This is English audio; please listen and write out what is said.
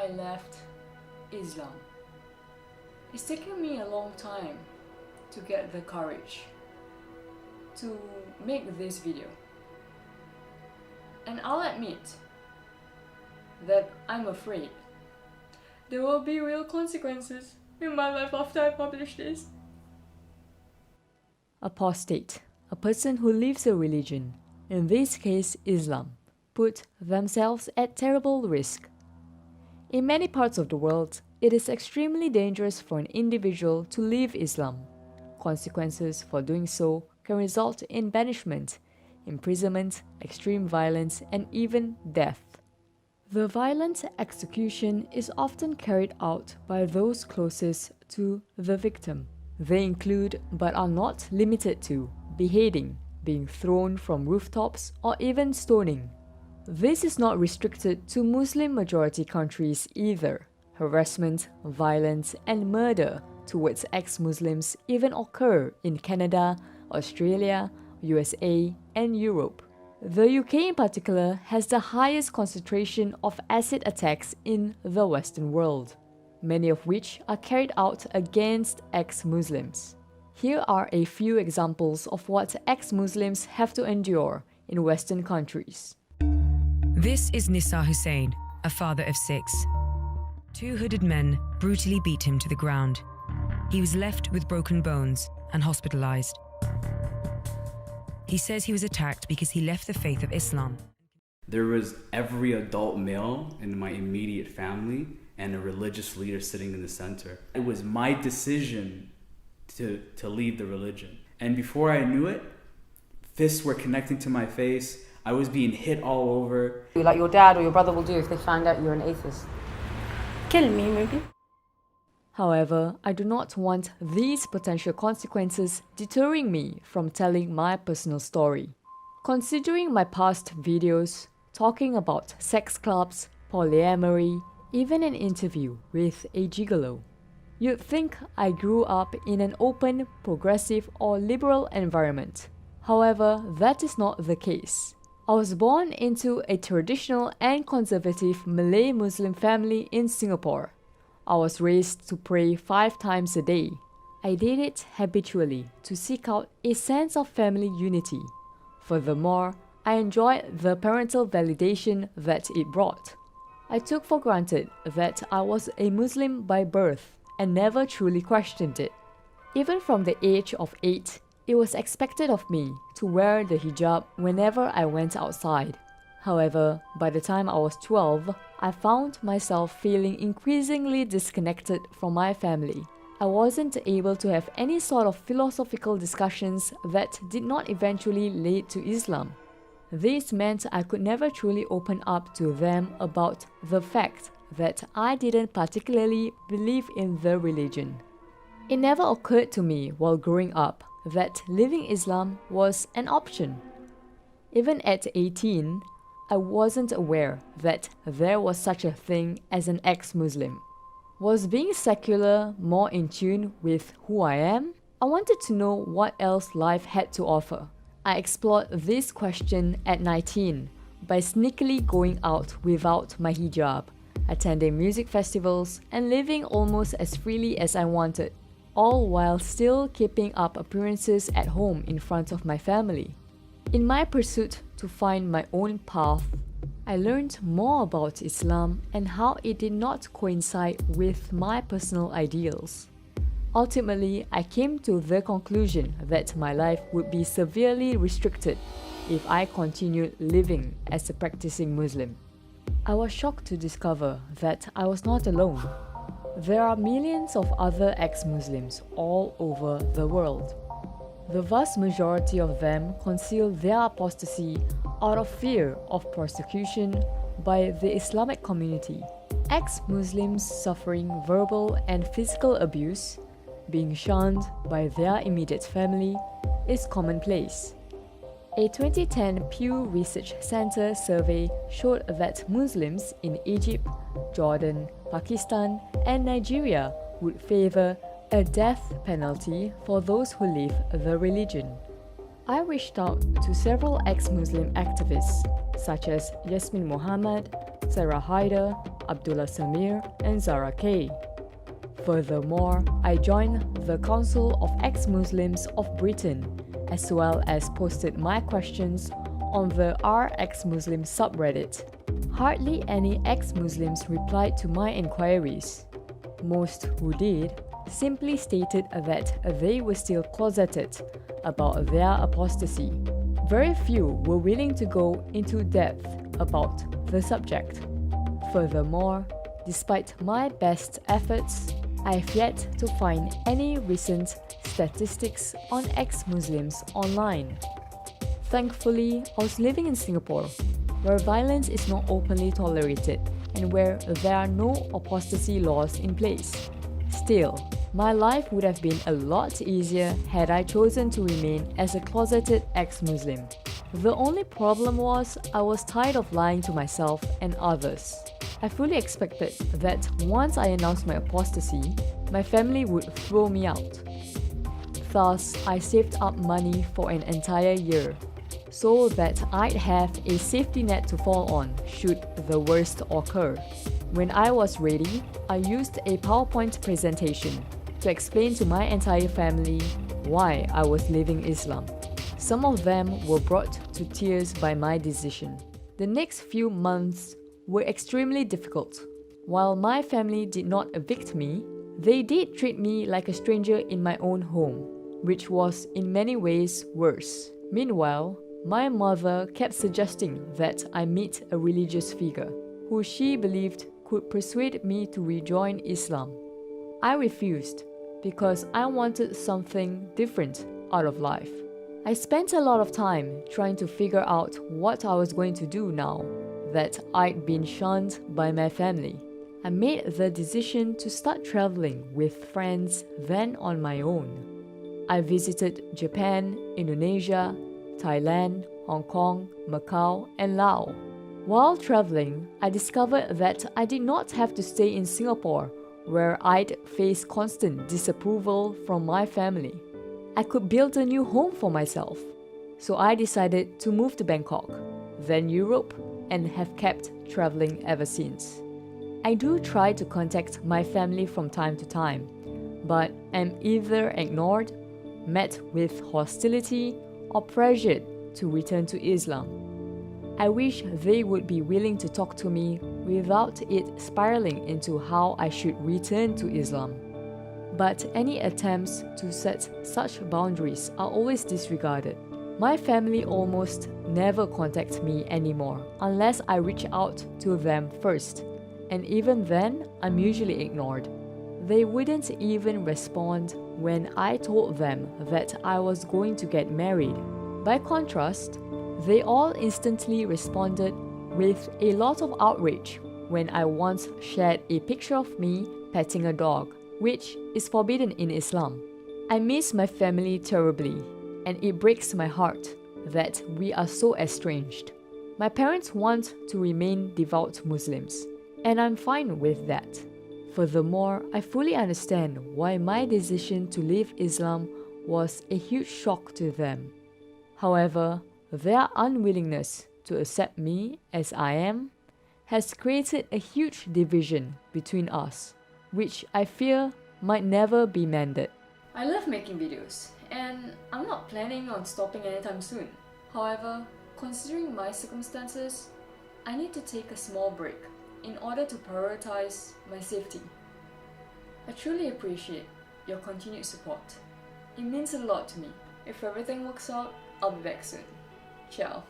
I left Islam. It's taken me a long time to get the courage to make this video. And I'll admit that I'm afraid there will be real consequences in my life after I publish this. Apostate, a person who leaves a religion, in this case Islam, put themselves at terrible risk. In many parts of the world, it is extremely dangerous for an individual to leave Islam. Consequences for doing so can result in banishment, imprisonment, extreme violence, and even death. The violent execution is often carried out by those closest to the victim. They include, but are not limited to, beheading, being thrown from rooftops, or even stoning. This is not restricted to Muslim-majority countries either. Harassment, violence, and murder towards ex-Muslims even occur in Canada, Australia, USA, and Europe. The UK in particular has the highest concentration of acid attacks in the Western world, many of which are carried out against ex-Muslims. Here are a few examples of what ex-Muslims have to endure in Western countries. This is Nisar Hussain, a father of 6. 2 hooded men brutally beat him to the ground. He was left with broken bones and hospitalized. He says he was attacked because he left the faith of Islam. There was every adult male in my immediate family and a religious leader sitting in the center. It was my decision to leave the religion. And before I knew it, fists were connecting to my face. I was being hit all over. Like your dad or your brother will do if they find out you're an atheist. Kill me, maybe. However, I do not want these potential consequences deterring me from telling my personal story. Considering my past videos, talking about sex clubs, polyamory, even an interview with a gigolo, you'd think I grew up in an open, progressive, or liberal environment. However, that is not the case. I was born into a traditional and conservative Malay Muslim family in Singapore. I was raised to pray 5 times a day. I did it habitually to seek out a sense of family unity. Furthermore, I enjoyed the parental validation that it brought. I took for granted that I was a Muslim by birth and never truly questioned it. Even from the age of 8, it was expected of me to wear the hijab whenever I went outside. However, by the time I was 12, I found myself feeling increasingly disconnected from my family. I wasn't able to have any sort of philosophical discussions that did not eventually lead to Islam. This meant I could never truly open up to them about the fact that I didn't particularly believe in the religion. It never occurred to me while growing up that leaving Islam was an option. Even at 18, I wasn't aware that there was such a thing as an ex-Muslim. Was being secular more in tune with who I am? I wanted to know what else life had to offer. I explored this question at 19 by sneakily going out without my hijab, attending music festivals, and living almost as freely as I wanted, all while still keeping up appearances at home in front of my family. In my pursuit to find my own path, I learned more about Islam and how it did not coincide with my personal ideals. Ultimately, I came to the conclusion that my life would be severely restricted if I continued living as a practicing Muslim. I was shocked to discover that I was not alone. There are millions of other ex-Muslims all over the world. The vast majority of them conceal their apostasy out of fear of persecution by the Islamic community. Ex-Muslims suffering verbal and physical abuse, being shunned by their immediate family, is commonplace. A 2010 Pew Research Center survey showed that Muslims in Egypt, Jordan, Pakistan, and Nigeria would favor a death penalty for those who leave the religion. I reached out to several ex-Muslim activists such as Yasmin Mohammed, Sarah Haider, Abdullah Samir, and Zara Kay. Furthermore, I joined the Council of Ex-Muslims of Britain, as well as posted my questions on the r/ex-Muslim subreddit. Hardly any ex-Muslims replied to my inquiries. Most who did simply stated that they were still closeted about their apostasy. Very few were willing to go into depth about the subject. Furthermore, despite my best efforts, I have yet to find any recent statistics on ex-Muslims online. Thankfully, I was living in Singapore, where violence is not openly tolerated and where there are no apostasy laws in place. Still, my life would have been a lot easier had I chosen to remain as a closeted ex-Muslim. The only problem was I was tired of lying to myself and others. I fully expected that once I announced my apostasy, my family would throw me out. Thus, I saved up money for an entire year, so that I'd have a safety net to fall on should the worst occur. When I was ready, I used a PowerPoint presentation to explain to my entire family why I was leaving Islam. Some of them were brought to tears by my decision. The next few months were extremely difficult. While my family did not evict me, they did treat me like a stranger in my own home, which was in many ways worse. Meanwhile, my mother kept suggesting that I meet a religious figure who she believed could persuade me to rejoin Islam. I refused because I wanted something different out of life. I spent a lot of time trying to figure out what I was going to do now that I'd been shunned by my family. I made the decision to start traveling with friends, then on my own. I visited Japan, Indonesia, Thailand, Hong Kong, Macau, and Laos. While traveling, I discovered that I did not have to stay in Singapore, where I'd face constant disapproval from my family. I could build a new home for myself. So I decided to move to Bangkok, then Europe, and have kept traveling ever since. I do try to contact my family from time to time, but am either ignored, met with hostility, or pressured to return to Islam. I wish they would be willing to talk to me without it spiraling into how I should return to Islam. But any attempts to set such boundaries are always disregarded. My family almost never contact me anymore unless I reach out to them first, and even then, I'm usually ignored. They wouldn't even respond when I told them that I was going to get married. By contrast, they all instantly responded with a lot of outrage when I once shared a picture of me petting a dog, which is forbidden in Islam. I miss my family terribly, and it breaks my heart that we are so estranged. My parents want to remain devout Muslims, and I'm fine with that. Furthermore, I fully understand why my decision to leave Islam was a huge shock to them. However, their unwillingness to accept me as I am has created a huge division between us, which I fear might never be mended. I love making videos, and I'm not planning on stopping anytime soon. However, considering my circumstances, I need to take a small break in order to prioritize my safety. I truly appreciate your continued support. It means a lot to me. If everything works out, I'll be back soon. Ciao.